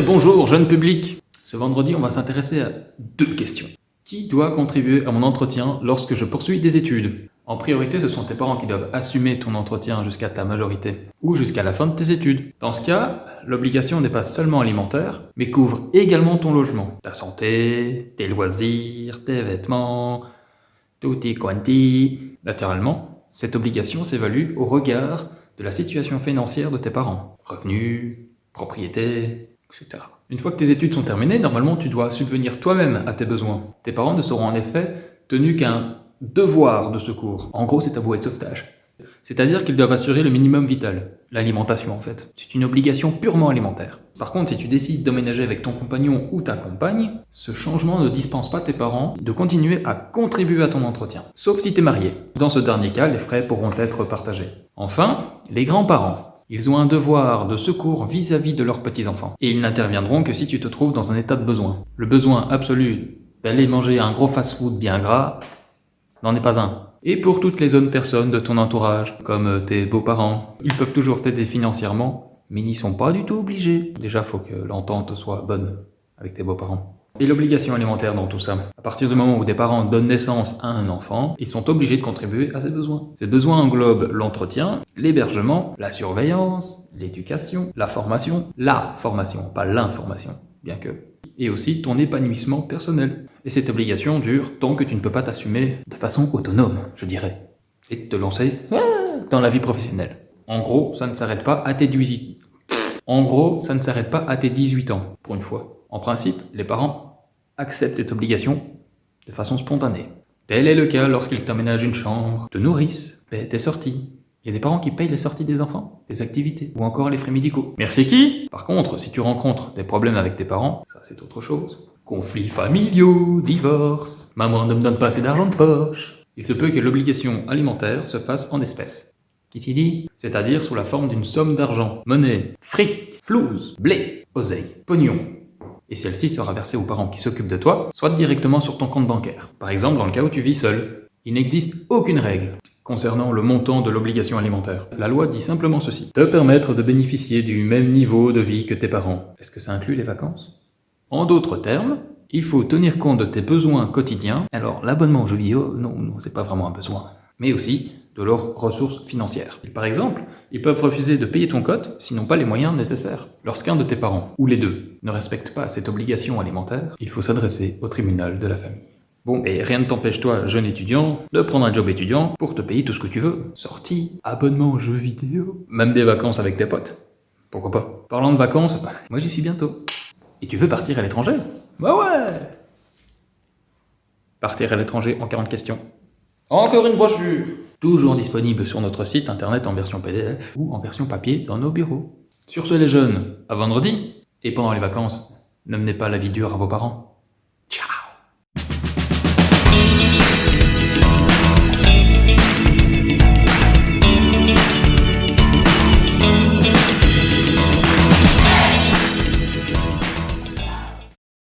Bien le bonjour, jeune public. Ce vendredi, on va s'intéresser à 2 questions. Qui doit contribuer à mon entretien lorsque je poursuis des études? En priorité, ce sont tes parents qui doivent assumer ton entretien jusqu'à ta majorité, ou jusqu'à la fin de tes études. Dans ce cas, l'obligation n'est pas seulement alimentaire, mais couvre également ton logement, ta santé, tes loisirs, tes vêtements, tutti quanti. Naturellement, cette obligation s'évalue au regard de la situation financière de tes parents. Revenus, propriété, etc. Une fois que tes études sont terminées, normalement tu dois subvenir toi-même à tes besoins. Tes parents ne seront en effet tenus qu'un devoir de secours. En gros, c'est ta bouée de sauvetage. C'est-à-dire qu'ils doivent assurer le minimum vital, l'alimentation en fait. C'est une obligation purement alimentaire. Par contre, si tu décides d'emménager avec ton compagnon ou ta compagne, ce changement ne dispense pas tes parents de continuer à contribuer à ton entretien. Sauf si tu es marié. Dans ce dernier cas, les frais pourront être partagés. Enfin, les grands-parents. Ils ont un devoir de secours vis-à-vis de leurs petits-enfants. Et ils n'interviendront que si tu te trouves dans un état de besoin. Le besoin absolu d'aller manger un gros fast-food bien gras n'en est pas un. Et pour toutes les autres personnes de ton entourage, comme tes beaux-parents, ils peuvent toujours t'aider financièrement, mais n'y sont pas du tout obligés. Déjà, faut que l'entente soit bonne avec tes beaux-parents. Et l'obligation alimentaire dans tout ça. À partir du moment où des parents donnent naissance à un enfant, ils sont obligés de contribuer à ses besoins. Ces besoins englobent l'entretien, l'hébergement, la surveillance, l'éducation, la formation, pas l'information, bien que, et aussi ton épanouissement personnel. Et cette obligation dure tant que tu ne peux pas t'assumer de façon autonome, je dirais, et de te lancer dans la vie professionnelle. En gros, ça ne s'arrête pas à tes 18 ans, pour une fois. En principe, les parents acceptent cette obligation de façon spontanée. Tel est le cas lorsqu'ils t'emménagent une chambre, te nourrissent, paient tes sorties. Il y a des parents qui payent les sorties des enfants, des activités, ou encore les frais médicaux. Merci qui? Par contre, si tu rencontres des problèmes avec tes parents, ça c'est autre chose. Conflits familiaux, divorce, maman ne me donne pas assez d'argent de poche. Il se peut que l'obligation alimentaire se fasse en espèces. Qui t'y dit? C'est-à-dire sous la forme d'une somme d'argent, monnaie, fric, flouze, blé, oseille, pognon. Et celle-ci sera versée aux parents qui s'occupent de toi, soit directement sur ton compte bancaire. Par exemple, dans le cas où tu vis seul. Il n'existe aucune règle concernant le montant de l'obligation alimentaire. La loi dit simplement ceci: te permettre de bénéficier du même niveau de vie que tes parents. Est-ce que ça inclut les vacances? En d'autres termes, il faut tenir compte de tes besoins quotidiens. Alors, l'abonnement aux jeux vidéo, non, c'est pas vraiment un besoin. Mais aussi de leurs ressources financières. Par exemple, ils peuvent refuser de payer ton cote s'ils n'ont pas les moyens nécessaires. Lorsqu'un de tes parents, ou les deux, ne respecte pas cette obligation alimentaire, il faut s'adresser au tribunal de la famille. Bon, et rien ne t'empêche toi, jeune étudiant, de prendre un job étudiant pour te payer tout ce que tu veux. Sortie, abonnement aux jeux vidéo, même des vacances avec tes potes. Pourquoi pas? Parlant de vacances, moi j'y suis bientôt. Et tu veux partir à l'étranger? Bah ouais! Partir à l'étranger en 40 questions. Encore une brochure! Toujours disponible sur notre site internet en version PDF ou en version papier dans nos bureaux. Sur ce les jeunes, à vendredi! Et pendant les vacances, n'amenez pas la vie dure à vos parents.